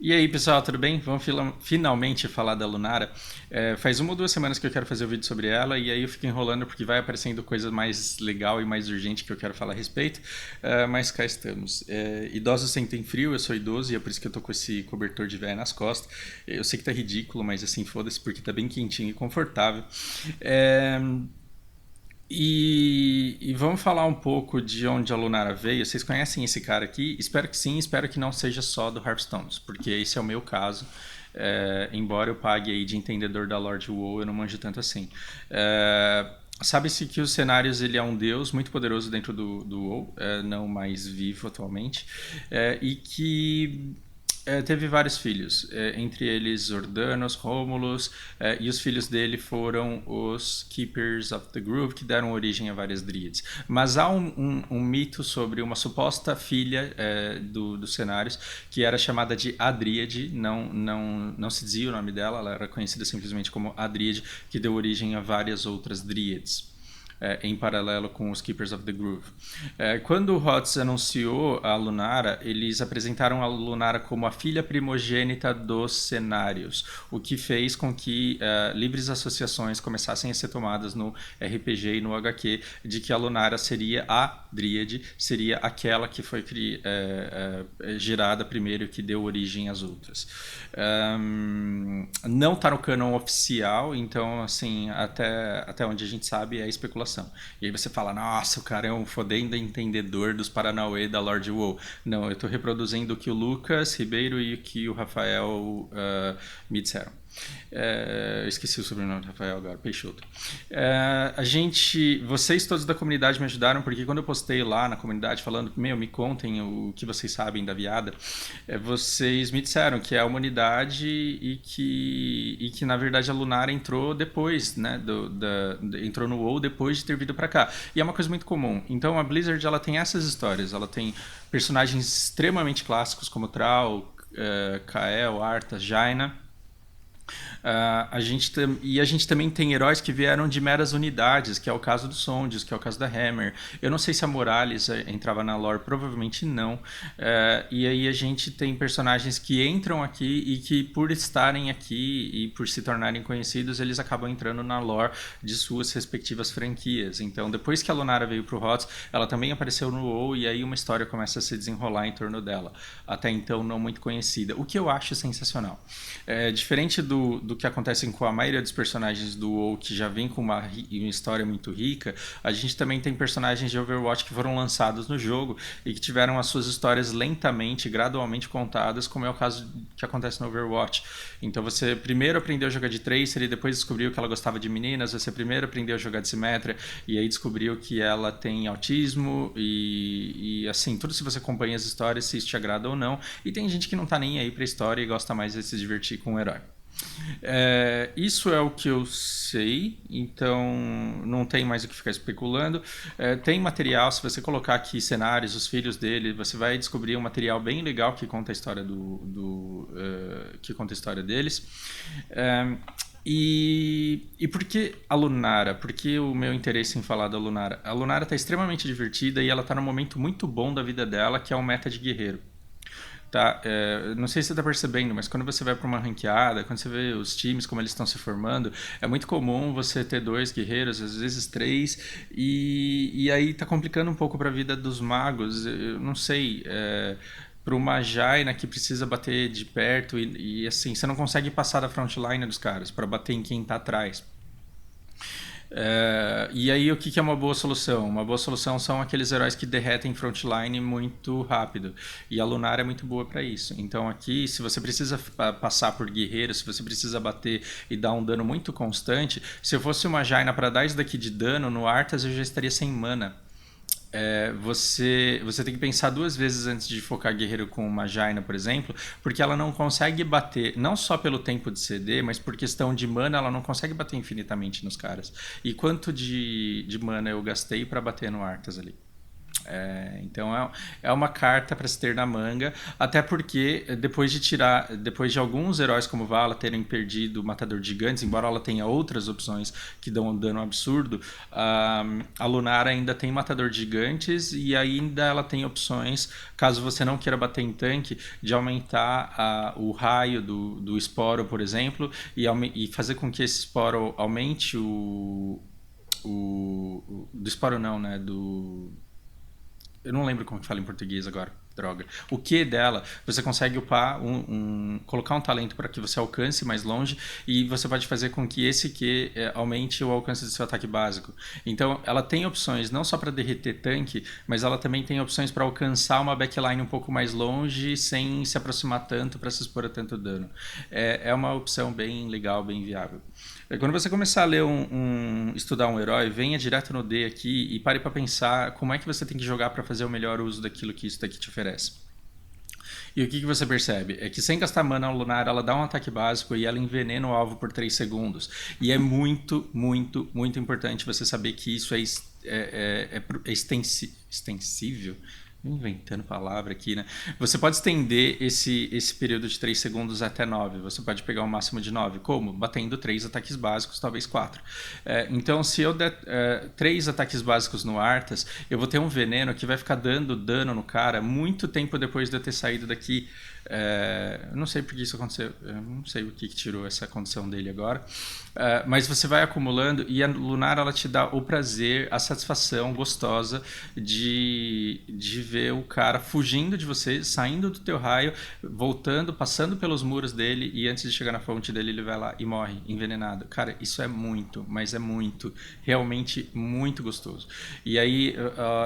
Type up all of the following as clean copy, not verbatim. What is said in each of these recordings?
E aí, pessoal, tudo bem? Vamos finalmente falar da Lunara. Faz 1 ou 2 semanas que eu quero fazer o vídeo sobre ela e aí eu fico enrolando porque vai aparecendo coisa mais legal e mais urgente que eu quero falar a respeito, mas cá estamos. Idosos sentem frio, eu sou idoso e é por isso que eu tô com esse cobertor de véia nas costas. Eu sei que tá ridículo, mas assim, foda-se porque tá bem quentinho e confortável. É, e vamos falar um pouco de onde a Lunara veio. Vocês conhecem esse cara aqui? Espero que sim, espero que não seja só do Hearthstones, porque esse é o meu caso. Embora eu pague aí de entendedor da Lord WoW, eu não manjo tanto assim. Sabe-se que os cenários ele é um deus muito poderoso dentro do WoW, não mais vivo atualmente, e que teve vários filhos, entre eles Ordanos, Rômulus, e os filhos dele foram os Keepers of the Groove, que deram origem a várias dríades. Mas há um mito sobre uma suposta filha dos cenários, que era chamada de Adríade, não se dizia o nome dela, ela era conhecida simplesmente como Adríade, que deu origem a várias outras dríades em paralelo com os Keepers of the Groove. Quando o HOTS anunciou a Lunara, eles apresentaram a Lunara como a filha primogênita dos cenários, o que fez com que livres associações começassem a ser tomadas no RPG e no HQ de que a Lunara seria a Dríade, seria aquela que foi gerada primeiro e que deu origem às outras. Não está no canon oficial, então assim, até onde a gente sabe é especulação. E aí você fala, nossa, o cara é um fodendo entendedor dos Paranauê da Lord WoW. Não, eu estou reproduzindo o que o Lucas Ribeiro e o que o Rafael me disseram. Esqueci o sobrenome do Rafael agora, Peixoto. Vocês todos da comunidade me ajudaram, porque quando eu postei lá na comunidade falando, me contem o que vocês sabem da Viada, vocês me disseram que é a humanidade e que na verdade a Lunara entrou depois, né, entrou no WoW depois de ter vindo para cá. E é uma coisa muito comum. Então a Blizzard ela tem essas histórias, ela tem personagens extremamente clássicos como Thrall, Kael, Arthas, Jaina. A gente também tem heróis que vieram de meras unidades, que é o caso do Sondius, que é o caso da Hammer. Eu não sei se a Morales entrava na lore, provavelmente não. E aí a gente tem personagens que entram aqui e que, por estarem aqui e por se tornarem conhecidos, eles acabam entrando na lore de suas respectivas franquias. Então, depois que a Lunara veio pro HOTS, ela também apareceu no WoW e aí uma história começa a se desenrolar em torno dela. Até então, não muito conhecida. O que eu acho sensacional. Diferente do que acontece com a maioria dos personagens do WoW, que já vem com uma história muito rica, a gente também tem personagens de Overwatch que foram lançados no jogo e que tiveram as suas histórias lentamente, gradualmente contadas, como é o caso que acontece no Overwatch. Então você primeiro aprendeu a jogar de Tracer e depois descobriu que ela gostava de meninas, você primeiro aprendeu a jogar de Symmetra e aí descobriu que ela tem autismo e assim, tudo se você acompanha as histórias, se isso te agrada ou não. E tem gente que não tá nem aí pra história e gosta mais de se divertir com o herói. Isso é o que eu sei, então não tem mais o que ficar especulando. Tem material, se você colocar aqui cenários, os filhos dele, você vai descobrir um material bem legal que conta a história que conta a história deles. E por que a Lunara? Por que o meu interesse em falar da Lunara? A Lunara está extremamente divertida e ela está num momento muito bom da vida dela, que é o meta de guerreiro. Tá, não sei se você está percebendo, mas quando você vai para uma ranqueada, quando você vê os times, como eles estão se formando, é muito comum você ter 2 guerreiros, às vezes 3, e aí tá complicando um pouco para a vida dos magos. Eu não sei, para uma Jaina que precisa bater de perto e assim, você não consegue passar da frontline dos caras para bater em quem tá atrás. E aí o que é uma boa solução? Uma boa solução são aqueles heróis que derretem frontline muito rápido. E a Lunara é muito boa para isso. Então aqui, se você precisa passar por guerreiro, se você precisa bater e dar um dano muito constante, se eu fosse uma Jaina para dar isso daqui de dano, no Arthas eu já estaria sem mana. Você tem que pensar 2 vezes antes de focar guerreiro com uma Jaina, por exemplo, porque ela não consegue bater, não só pelo tempo de CD, mas por questão de mana, ela não consegue bater infinitamente nos caras. E quanto de mana eu gastei para bater no Arthas ali? Então é uma carta para se ter na manga, até porque depois de alguns heróis como Vala terem perdido o Matador de Gigantes, embora ela tenha outras opções que dão um dano absurdo, a Lunara ainda tem Matador de Gigantes e ainda ela tem opções, caso você não queira bater em tanque, de aumentar o raio do esporo, por exemplo, e fazer com que esse esporo aumente do esporo não, né? Eu não lembro como que fala em português agora. Droga. O Q dela, você consegue upar colocar um talento para que você alcance mais longe e você pode fazer com que esse Q aumente o alcance do seu ataque básico. Então, ela tem opções não só para derreter tanque, mas ela também tem opções para alcançar uma backline um pouco mais longe sem se aproximar tanto para se expor a tanto dano. É uma opção bem legal, bem viável. Quando você começar a ler estudar um herói, venha direto no D aqui e pare para pensar como é que você tem que jogar para fazer o melhor uso daquilo que isso daqui te oferece. E o que você percebe? É que sem gastar mana, a Lunara ela dá um ataque básico e ela envenena o alvo por 3 segundos. E é muito, muito, muito importante você saber que isso é extensível. Inventando palavra aqui, né? Você pode estender esse período de 3 segundos até 9. Você pode pegar um máximo de 9. Como? Batendo 3 ataques básicos, talvez 4. Então, se eu der 3 ataques básicos no Arthas, eu vou ter um veneno que vai ficar dando dano no cara muito tempo depois de eu ter saído daqui. Eu não sei por que isso aconteceu. Eu não sei o que tirou essa condição dele agora. Mas você vai acumulando e a Lunara ela te dá o prazer, a satisfação gostosa de ver o cara fugindo de você, saindo do teu raio, voltando, passando pelos muros dele e antes de chegar na fonte dele ele vai lá e morre envenenado. Cara, isso é muito, mas é muito, realmente muito gostoso. E aí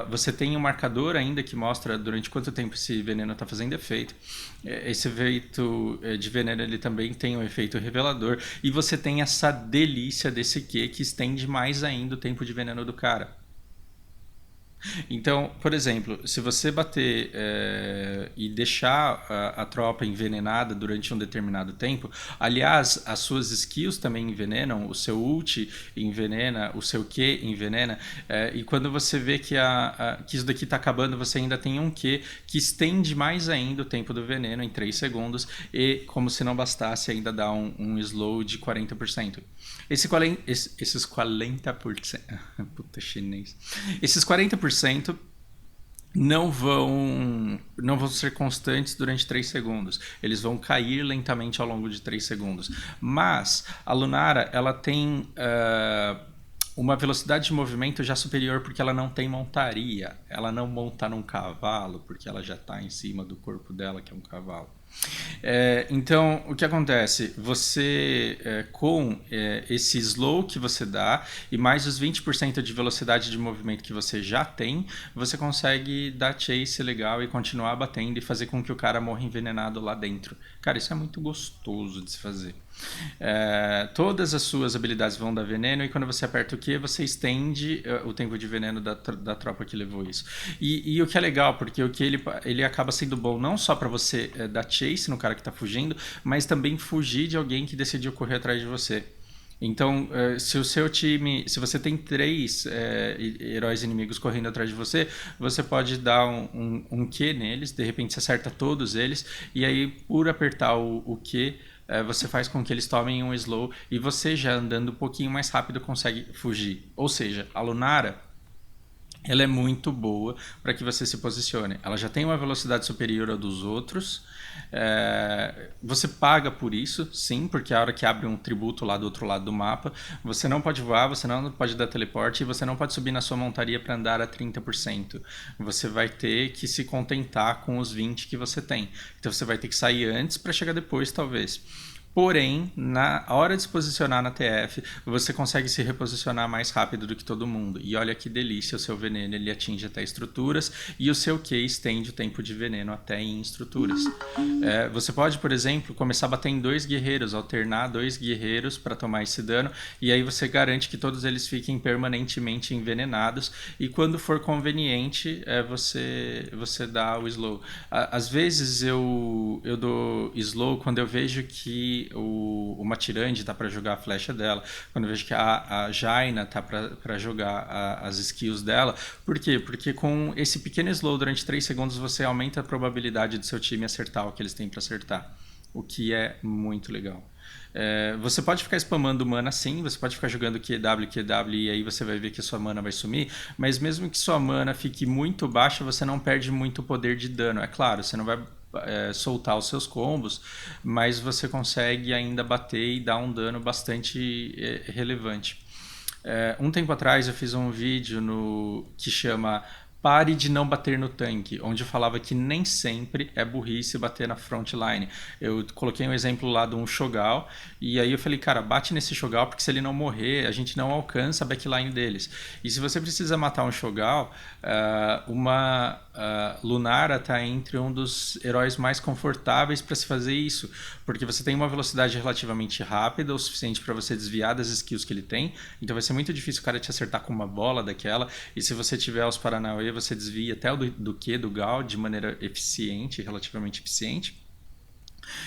você tem um marcador ainda que mostra durante quanto tempo esse veneno está fazendo efeito. Esse efeito de veneno ele também tem um efeito revelador e você tem essa delícia desse Q que estende mais ainda o tempo de veneno do cara. Então, por exemplo, se você bater e deixar a tropa envenenada durante um determinado tempo, aliás, as suas skills também envenenam, o seu ult envenena, o seu Q envenena, e quando você vê que isso daqui está acabando, você ainda tem um Q que estende mais ainda o tempo do veneno em 3 segundos e, como se não bastasse, ainda dá um slow de 40%. Esses 40%... Puta, chinês. Esses 40% não vão ser constantes durante 3 segundos. Eles vão cair lentamente ao longo de 3 segundos. Mas a Lunara, ela tem uma velocidade de movimento já superior porque ela não tem montaria. Ela não monta num cavalo porque ela já está em cima do corpo dela, que é um cavalo. Então, o que acontece? Você, com esse slow que você dá e mais os 20% de velocidade de movimento que você já tem, você consegue dar chase legal e continuar batendo e fazer com que o cara morra envenenado lá dentro. Cara, isso é muito gostoso de se fazer. Todas as suas habilidades vão dar veneno e quando você aperta o Q, você estende o tempo de veneno da tropa que levou isso. E o que é legal, porque o Q ele acaba sendo bom não só para você dar chase no cara que está fugindo, mas também fugir de alguém que decidiu correr atrás de você. Então, se o seu time, se você tem 3 heróis inimigos correndo atrás de você, você pode dar um Q neles, de repente você acerta todos eles, e aí por apertar o Q, você faz com que eles tomem um slow e você já andando um pouquinho mais rápido consegue fugir. Ou seja, a Lunara ela é muito boa para que você se posicione. Ela já tem uma velocidade superior à dos outros. Você paga por isso, sim, porque a hora que abre um tributo lá do outro lado do mapa, você não pode voar, você não pode dar teleporte e você não pode subir na sua montaria para andar a 30%. Você vai ter que se contentar com os 20 que você tem. Então você vai ter que sair antes para chegar depois, talvez. Porém, na hora de se posicionar na TF, você consegue se reposicionar mais rápido do que todo mundo. E olha que delícia, o seu veneno ele atinge até estruturas e o seu Q estende o tempo de veneno até em estruturas. Você pode, por exemplo, começar a bater em 2 guerreiros, alternar 2 guerreiros para tomar esse dano, e aí você garante que todos eles fiquem permanentemente envenenados, e quando for conveniente, você dá o slow. Às vezes eu dou slow quando eu vejo que que o Matirande tá para jogar a flecha dela, quando eu vejo que a Jaina tá para jogar as skills dela. Por quê? Porque com esse pequeno slow durante 3 segundos você aumenta a probabilidade do seu time acertar o que eles têm para acertar, o que é muito legal. Você pode ficar spamando mana sim, você pode ficar jogando QW, e aí você vai ver que a sua mana vai sumir, mas mesmo que sua mana fique muito baixa, você não perde muito poder de dano. É claro, você não vai soltar os seus combos, mas você consegue ainda bater e dar um dano bastante relevante. Um tempo atrás eu fiz um vídeo que chama Pare de não bater no tanque, onde eu falava que nem sempre é burrice bater na frontline. Eu coloquei um exemplo lá de um Shogal, e aí eu falei, cara, bate nesse Shogal, porque se ele não morrer, a gente não alcança a backline deles. E se você precisa matar um Shogal, uma Lunara está entre um dos heróis mais confortáveis para se fazer isso, porque você tem uma velocidade relativamente rápida, o suficiente para você desviar das skills que ele tem, então vai ser muito difícil o cara te acertar com uma bola daquela, e se você tiver os Paranauê, você desvia até o do Gal de maneira eficiente, relativamente eficiente.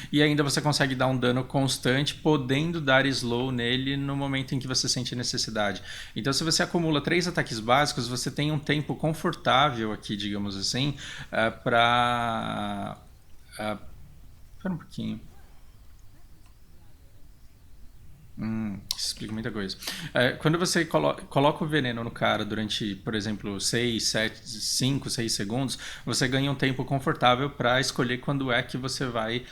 E ainda você consegue dar um dano constante, podendo dar slow nele no momento em que você sente necessidade. Então, se você acumula 3 ataques básicos, você tem um tempo confortável aqui, digamos assim, para... Espera um pouquinho. Isso explica muita coisa. Quando você coloca o veneno no cara durante, por exemplo, 6, 7, 5, 6 segundos, você ganha um tempo confortável para escolher quando é que você vai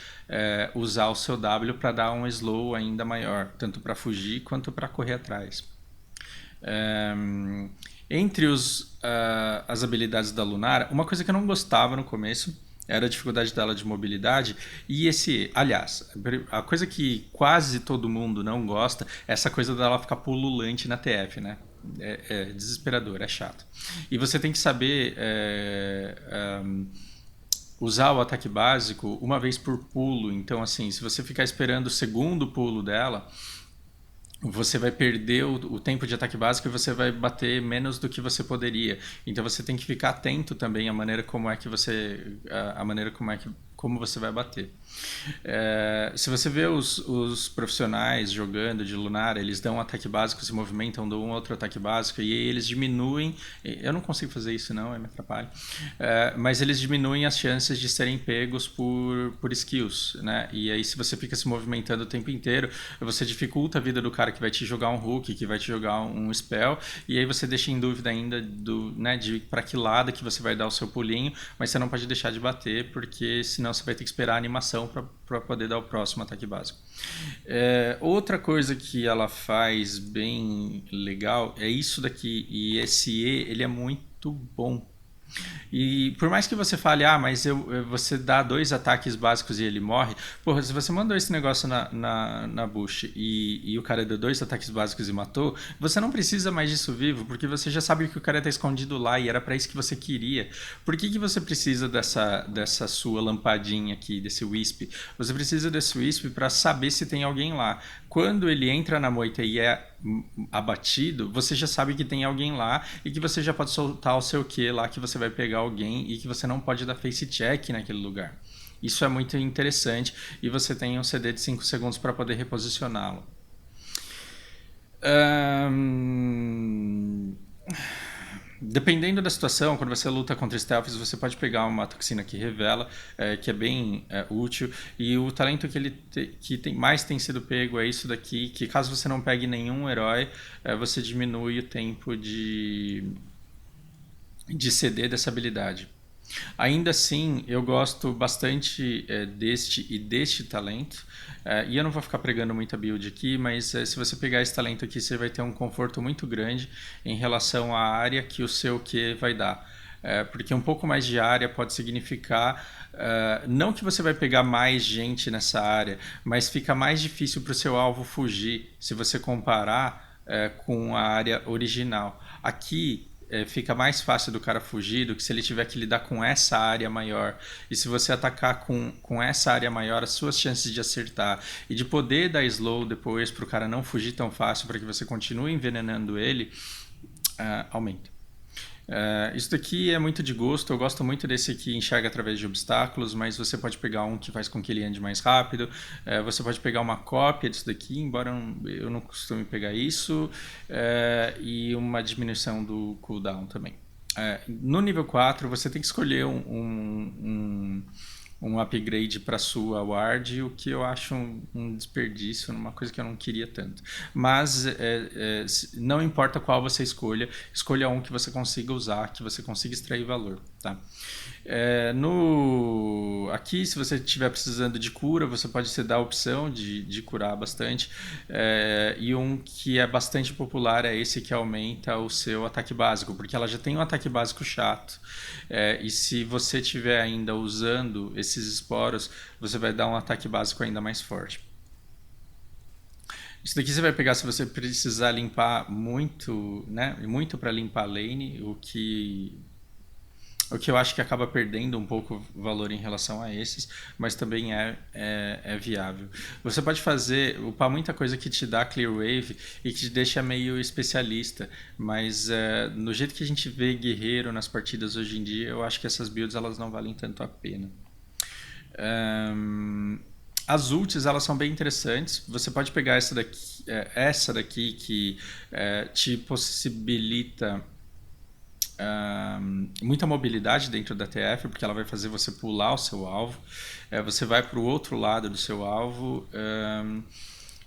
usar o seu W para dar um slow ainda maior, tanto para fugir quanto para correr atrás. Entre as habilidades da Lunara, uma coisa que eu não gostava no começo era a dificuldade dela de mobilidade. E aliás, a coisa que quase todo mundo não gosta é essa coisa dela ficar pululante na TF, né? É desesperador, é chato. E você tem que saber usar o ataque básico uma vez por pulo. Então, assim, se você ficar esperando o segundo pulo dela, você vai perder o tempo de ataque básico e você vai bater menos do que você poderia. Então você tem que ficar atento também à maneira como é que você como você vai bater. Se você vê os profissionais jogando de Lunara, eles dão um ataque básico, se movimentam, dão um outro ataque básico e eles diminuem. Eu não consigo fazer isso não, me atrapalha. Mas eles diminuem as chances de serem pegos por skills, né? E aí se você fica se movimentando o tempo inteiro, você dificulta a vida do cara que vai te jogar um hook, que vai te jogar um spell, e aí você deixa em dúvida ainda de para que lado que você vai dar o seu pulinho, mas você não pode deixar de bater, porque senão você vai ter que esperar a animação para poder dar o próximo ataque básico. Outra coisa que ela faz bem legal é isso daqui, e esse ele é muito bom. E por mais que você fale, mas você dá 2 ataques básicos e ele morre, porra, se você mandou esse negócio na bush e o cara deu 2 ataques básicos e matou, você não precisa mais disso vivo, porque você já sabe que o cara tá escondido lá e era pra isso que você queria. Por que você precisa dessa sua lampadinha aqui, desse wisp? Você precisa desse wisp para saber se tem alguém lá. Quando ele entra na moita e é abatido, você já sabe que tem alguém lá e que você já pode soltar o seu Q lá, que você vai pegar alguém e que você não pode dar face check naquele lugar. Isso é muito interessante e você tem um CD de 5 segundos para poder reposicioná-lo. Dependendo da situação, quando você luta contra stealths, você pode pegar uma toxina que revela, que é bem útil. E o talento que mais tem sido pego é isso daqui, que caso você não pegue nenhum herói, você diminui o tempo de CD dessa habilidade. Ainda assim, eu gosto bastante deste talento, e eu não vou ficar pregando muita build aqui, mas se você pegar esse talento aqui, você vai ter um conforto muito grande em relação à área que o seu Q vai dar. Porque um pouco mais de área pode significar, não que você vai pegar mais gente nessa área, mas fica mais difícil para o seu alvo fugir, se você comparar com a área original. Aqui, fica mais fácil do cara fugir do que se ele tiver que lidar com essa área maior. E se você atacar com essa área maior, as suas chances de acertar e de poder dar slow depois para o cara não fugir tão fácil, para que você continue envenenando ele, aumenta. Isso daqui é muito de gosto. Eu gosto muito desse que enxerga através de obstáculos, mas você pode pegar um que faz com que ele ande mais rápido. Você pode pegar uma cópia disso daqui, embora eu não costume pegar isso, e uma diminuição do cooldown também. No nível 4, você tem que escolher um upgrade para sua ward, o que eu acho um desperdício, uma coisa que eu não queria tanto. Mas não importa qual você escolha, escolha um que você consiga usar, que você consiga extrair valor. Tá? Aqui, se você estiver precisando de cura, você pode se dar a opção de curar bastante. E um que é bastante popular é esse que aumenta o seu ataque básico, porque ela já tem um ataque básico chato. E se você estiver ainda usando esses esporos, você vai dar um ataque básico ainda mais forte. Isso daqui você vai pegar se você precisar limpar muito, né? Muito para limpar a lane, o que eu acho que acaba perdendo um pouco o valor em relação a esses, mas também é viável. Você pode upar muita coisa que te dá clear wave e que te deixa meio especialista, mas no jeito que a gente vê guerreiro nas partidas hoje em dia, eu acho que essas builds elas não valem tanto a pena. As ults elas são bem interessantes. Você pode pegar essa daqui que te possibilita muita mobilidade dentro da TF, porque ela vai fazer você pular o seu alvo. Você vai para o outro lado do seu alvo.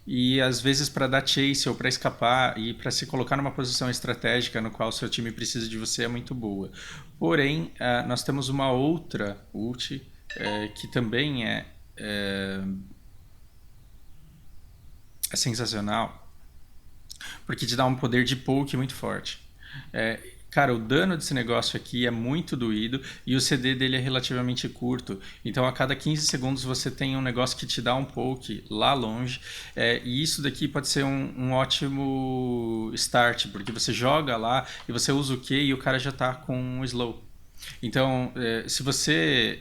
E às vezes para dar chase ou para escapar e para se colocar numa posição estratégica no qual o seu time precisa de você é muito boa. Porém, nós temos uma outra ult que também é sensacional, porque te dá um poder de poke muito forte. Cara, o dano desse negócio aqui é muito doído e o CD dele é relativamente curto. Então, a cada 15 segundos você tem um negócio que te dá um poke lá longe. E isso daqui pode ser um ótimo start, porque você joga lá e você usa o Q e o cara já está com um slow. Então, se você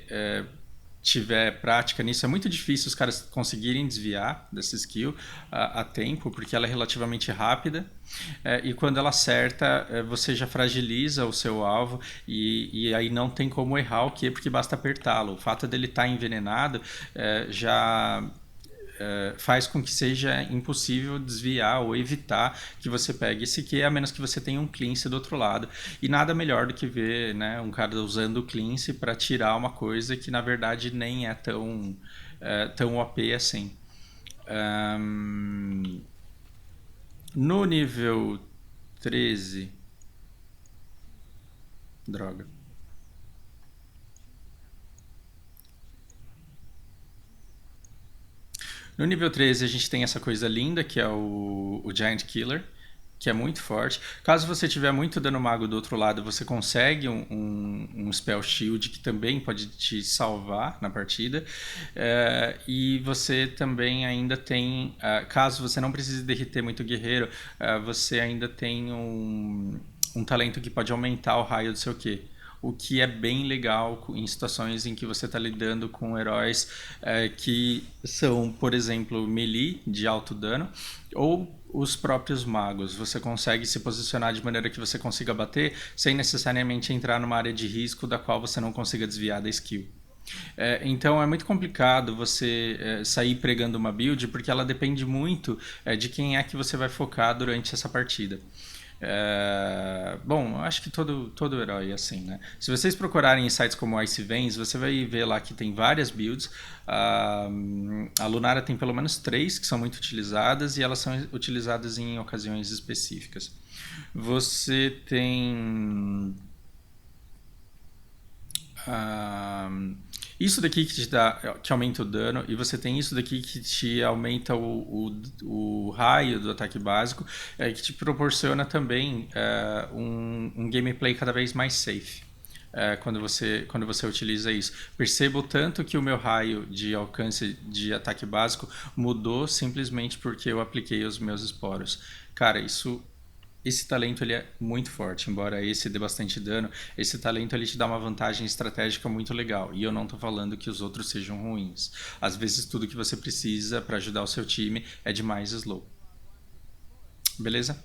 tiver prática nisso, é muito difícil os caras conseguirem desviar dessa skill a tempo, porque ela é relativamente rápida. E quando ela acerta, você já fragiliza o seu alvo e aí não tem como errar o Q, porque basta apertá-lo. O fato dele estar envenenado já faz com que seja impossível desviar ou evitar que você pegue esse Q, a menos que você tenha um cleanse do outro lado. E nada melhor do que ver, né, um cara usando o cleanse para tirar uma coisa que na verdade nem é tão OP assim. No nível 13... Droga. No nível 13 a gente tem essa coisa linda que é o Giant Killer, que é muito forte. Caso você tiver muito dano mago do outro lado, você consegue um Spell Shield que também pode te salvar na partida. E você também ainda tem, caso você não precise derreter muito guerreiro, você ainda tem um talento que pode aumentar o raio do seu Q. O que é bem legal em situações em que você está lidando com heróis que são, por exemplo, melee de alto dano ou os próprios magos. Você consegue se posicionar de maneira que você consiga bater sem necessariamente entrar numa área de risco da qual você não consiga desviar da skill. Então é muito complicado você sair pregando uma build porque ela depende muito de quem é que você vai focar durante essa partida. Bom, acho que todo herói é assim, né? Se vocês procurarem em sites como Ice Veins, você vai ver lá que tem várias builds. A Lunara tem pelo menos 3 que são muito utilizadas e elas são utilizadas em ocasiões específicas. Você tem isso daqui que aumenta o dano, e você tem isso daqui que te aumenta o raio do ataque básico, que te proporciona também um gameplay cada vez mais safe. Quando você utiliza isso. Percebo tanto que o meu raio de alcance de ataque básico mudou simplesmente porque eu apliquei os meus esporos. Cara, esse talento ele é muito forte, embora esse dê bastante dano, esse talento ele te dá uma vantagem estratégica muito legal, e eu não estou falando que os outros sejam ruins. Às vezes tudo que você precisa para ajudar o seu time é de mais slow. Beleza?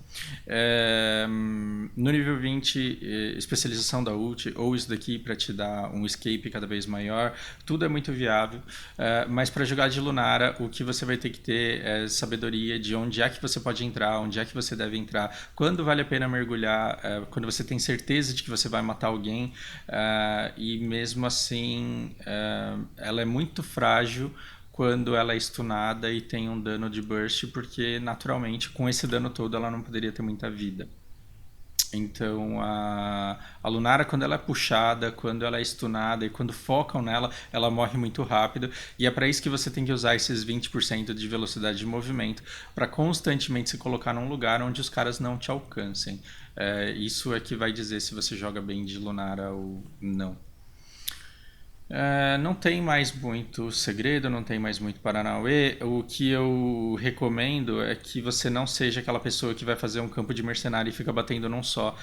No nível 20, especialização da ult, ou isso daqui para te dar um escape cada vez maior, tudo é muito viável, mas para jogar de Lunara, o que você vai ter que ter é sabedoria de onde é que você pode entrar, onde é que você deve entrar, quando vale a pena mergulhar, quando você tem certeza de que você vai matar alguém, e mesmo assim ela é muito frágil quando ela é stunada e tem um dano de burst, porque naturalmente com esse dano todo ela não poderia ter muita vida. Então a Lunara, quando ela é puxada, quando ela é stunada e quando focam nela, ela morre muito rápido. E é para isso que você tem que usar esses 20% de velocidade de movimento para constantemente se colocar num lugar onde os caras não te alcancem. Isso é que vai dizer se você joga bem de Lunara ou não. Não tem mais muito segredo, não tem mais muito Paranauê. O que eu recomendo é que você não seja aquela pessoa que vai fazer um campo de mercenário e fica batendo num só.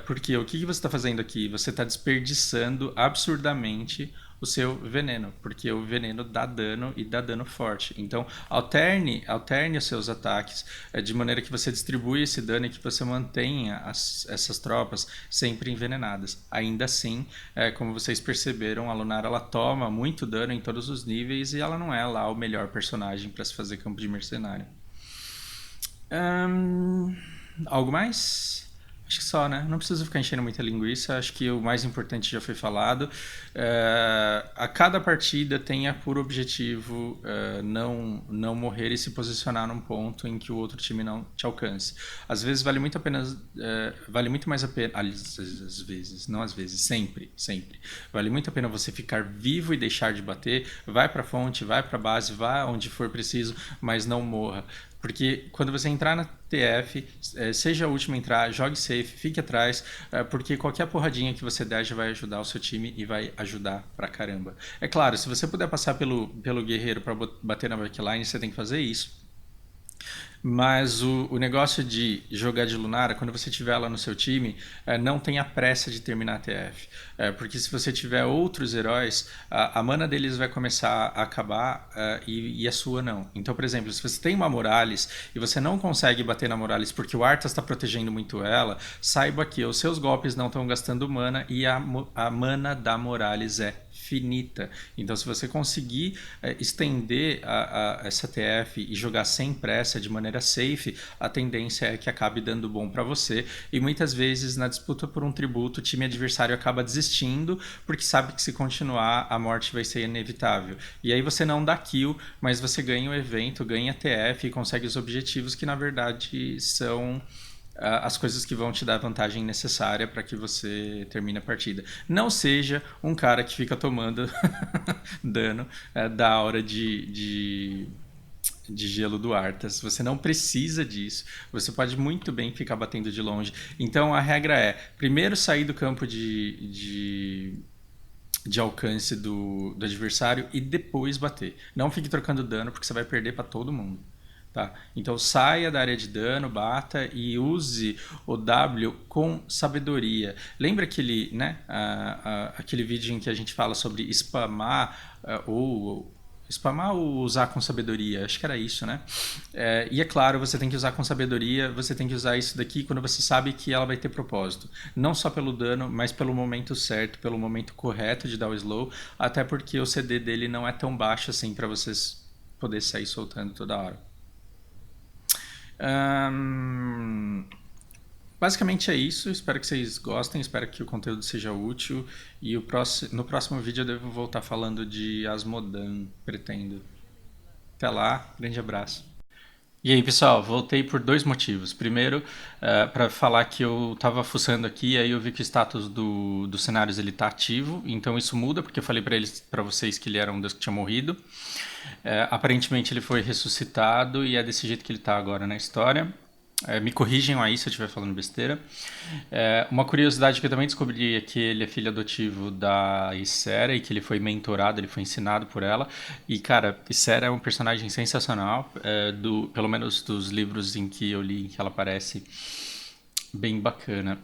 Porque o que você está fazendo aqui? Você está desperdiçando absurdamente o seu veneno, porque o veneno dá dano e dá dano forte. Então, alterne os seus ataques de maneira que você distribui esse dano e que você mantenha essas tropas sempre envenenadas. Ainda assim, como vocês perceberam, a Lunara ela toma muito dano em todos os níveis e ela não é lá o melhor personagem para se fazer campo de mercenário. Algo mais? Acho que só, né? Não preciso ficar enchendo muita linguiça. Acho que o mais importante já foi falado. A cada partida tenha por objetivo não morrer e se posicionar num ponto em que o outro time não te alcance. Às vezes vale muito a pena, vale muito mais a pena, às vezes, não às vezes, sempre, vale muito a pena você ficar vivo e deixar de bater. Vai pra fonte, vai pra base, vá onde for preciso, mas não morra. Porque quando você entrar na TF, seja a última a entrar, jogue safe, fique atrás, porque qualquer porradinha que você der já vai ajudar o seu time e vai ajudar pra caramba. É claro, se você puder passar pelo guerreiro para bater na backline, você tem que fazer isso. Mas o negócio de jogar de Lunara, quando você tiver ela no seu time, não tenha pressa de terminar a TF. Porque se você tiver outros heróis, a mana deles vai começar a acabar e a sua não. Então, por exemplo, se você tem uma Morales e você não consegue bater na Morales porque o Arthas está protegendo muito ela, saiba que os seus golpes não estão gastando mana e a mana da Morales é finita. Então, se você conseguir estender essa TF e jogar sem pressa, de maneira safe, a tendência é que acabe dando bom para você. E muitas vezes, na disputa por um tributo, o time adversário acaba desistindo, porque sabe que se continuar, a morte vai ser inevitável. E aí você não dá kill, mas você ganha o evento, ganha TF e consegue os objetivos que, na verdade, são as coisas que vão te dar a vantagem necessária para que você termine a partida. Não seja um cara que fica tomando dano da aura de gelo do Arthas. Você não precisa disso. Você pode muito bem ficar batendo de longe. Então a regra é, primeiro sair do campo de alcance do adversário e depois bater. Não fique trocando dano porque você vai perder para todo mundo. Tá? Então saia da área de dano, bata e use o W com sabedoria. Lembra aquele, né, aquele vídeo em que a gente fala sobre spamar ou usar com sabedoria? Acho que era isso, né? E é claro, você tem que usar com sabedoria, você tem que usar isso daqui quando você sabe que ela vai ter propósito. Não só pelo dano, mas pelo momento certo, pelo momento correto de dar o slow, até porque o CD dele não é tão baixo assim para vocês poder sair soltando toda hora. Basicamente é isso. Espero que vocês gostem, espero que o conteúdo seja útil. E no próximo vídeo eu devo voltar falando de Asmodan, pretendo. Até lá, grande abraço. E aí, pessoal, voltei por dois motivos. Primeiro, para falar que eu estava fuçando aqui, aí eu vi que o status dos cenários ele tá ativo, então isso muda, porque eu falei para vocês que ele era um deus que tinha morrido. Aparentemente ele foi ressuscitado e é desse jeito que ele está agora na história. Me corrijam aí se eu estiver falando besteira. Uma curiosidade que eu também descobri é que ele é filho adotivo da Ysera e que ele foi mentorado, ele foi ensinado por ela. E, cara, Ysera é um personagem sensacional, pelo menos dos livros em que eu li, em que ela aparece, bem bacana.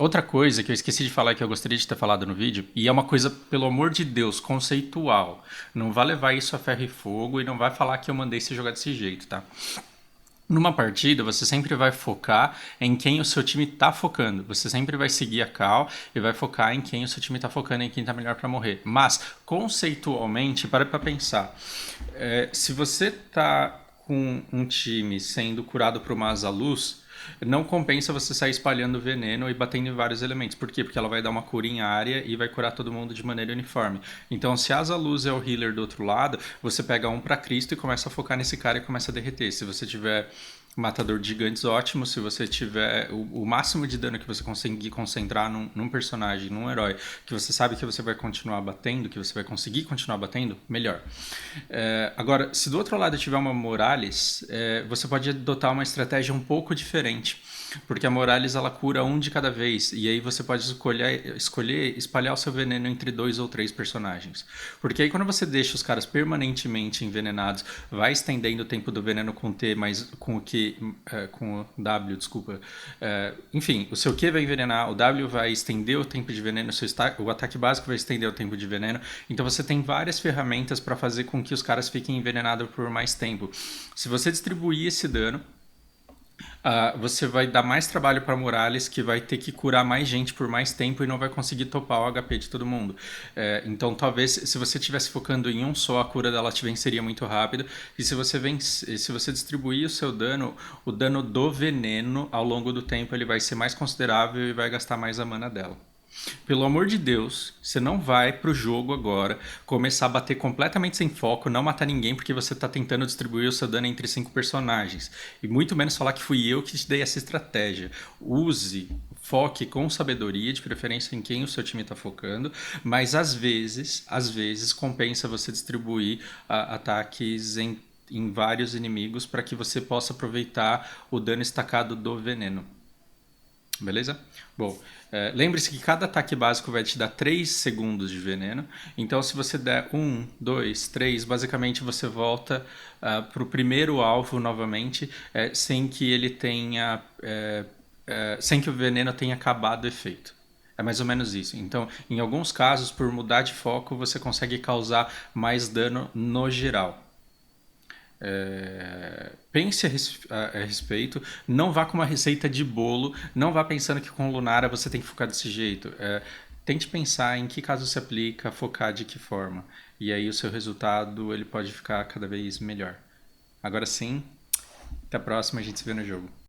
Outra coisa que eu esqueci de falar que eu gostaria de ter falado no vídeo, e é uma coisa, pelo amor de Deus, conceitual. Não vai levar isso a ferro e fogo e não vai falar que eu mandei você jogar desse jeito, tá? Numa partida, você sempre vai focar em quem o seu time tá focando. Você sempre vai seguir a call e vai focar em quem o seu time tá focando, em quem tá melhor para morrer. Mas, conceitualmente, para pra pensar. Se você tá com um time sendo curado por uma asa-luz, não compensa você sair espalhando veneno e batendo em vários elementos. Por quê? Porque ela vai dar uma cura em área e vai curar todo mundo de maneira uniforme. Então, se a asa-luz é o healer do outro lado, você pega um para Cristo e começa a focar nesse cara e começa a derreter. Se você tiver matador de gigantes, ótimo. Se você tiver o máximo de dano que você conseguir concentrar num personagem, num herói, que você sabe que você vai continuar batendo, que você vai conseguir continuar batendo, melhor. Agora, se do outro lado tiver uma Morales, você pode adotar uma estratégia um pouco diferente. Porque a Morales ela cura um de cada vez. E aí você pode escolher espalhar o seu veneno entre 2 ou 3 personagens. Porque aí quando você deixa os caras permanentemente envenenados, vai estendendo o tempo do veneno com T, mas com o Q. Com o W, desculpa. Enfim, o seu Q vai envenenar, o W vai estender o tempo de veneno, o ataque básico vai estender o tempo de veneno. Então você tem várias ferramentas para fazer com que os caras fiquem envenenados por mais tempo. Se você distribuir esse dano, você vai dar mais trabalho para Morales, que vai ter que curar mais gente por mais tempo e não vai conseguir topar o HP de todo mundo. Então, talvez, se você estivesse focando em um só, a cura dela te venceria muito rápido. E se você distribuir o seu dano, o dano do veneno, ao longo do tempo, ele vai ser mais considerável e vai gastar mais a mana dela. Pelo amor de Deus, você não vai pro jogo agora começar a bater completamente sem foco, não matar ninguém porque você tá tentando distribuir o seu dano entre 5 personagens. E muito menos falar que fui eu que te dei essa estratégia. Use, foque com sabedoria, de preferência em quem o seu time tá focando, mas às vezes compensa você distribuir ataques em vários inimigos para que você possa aproveitar o dano estacado do veneno. Beleza? Bom, lembre-se que cada ataque básico vai te dar 3 segundos de veneno. Então, se você der 1, 2, 3, basicamente você volta para o primeiro alvo novamente, sem que ele tenha. Sem que o veneno tenha acabado o efeito. É mais ou menos isso. Então, em alguns casos, por mudar de foco, você consegue causar mais dano no geral. Pense a respeito, não vá com uma receita de bolo, não vá pensando que com Lunara você tem que focar desse jeito. Tente pensar em que caso se aplica, focar de que forma. E aí o seu resultado ele pode ficar cada vez melhor. Agora sim, até a próxima, a gente se vê no jogo.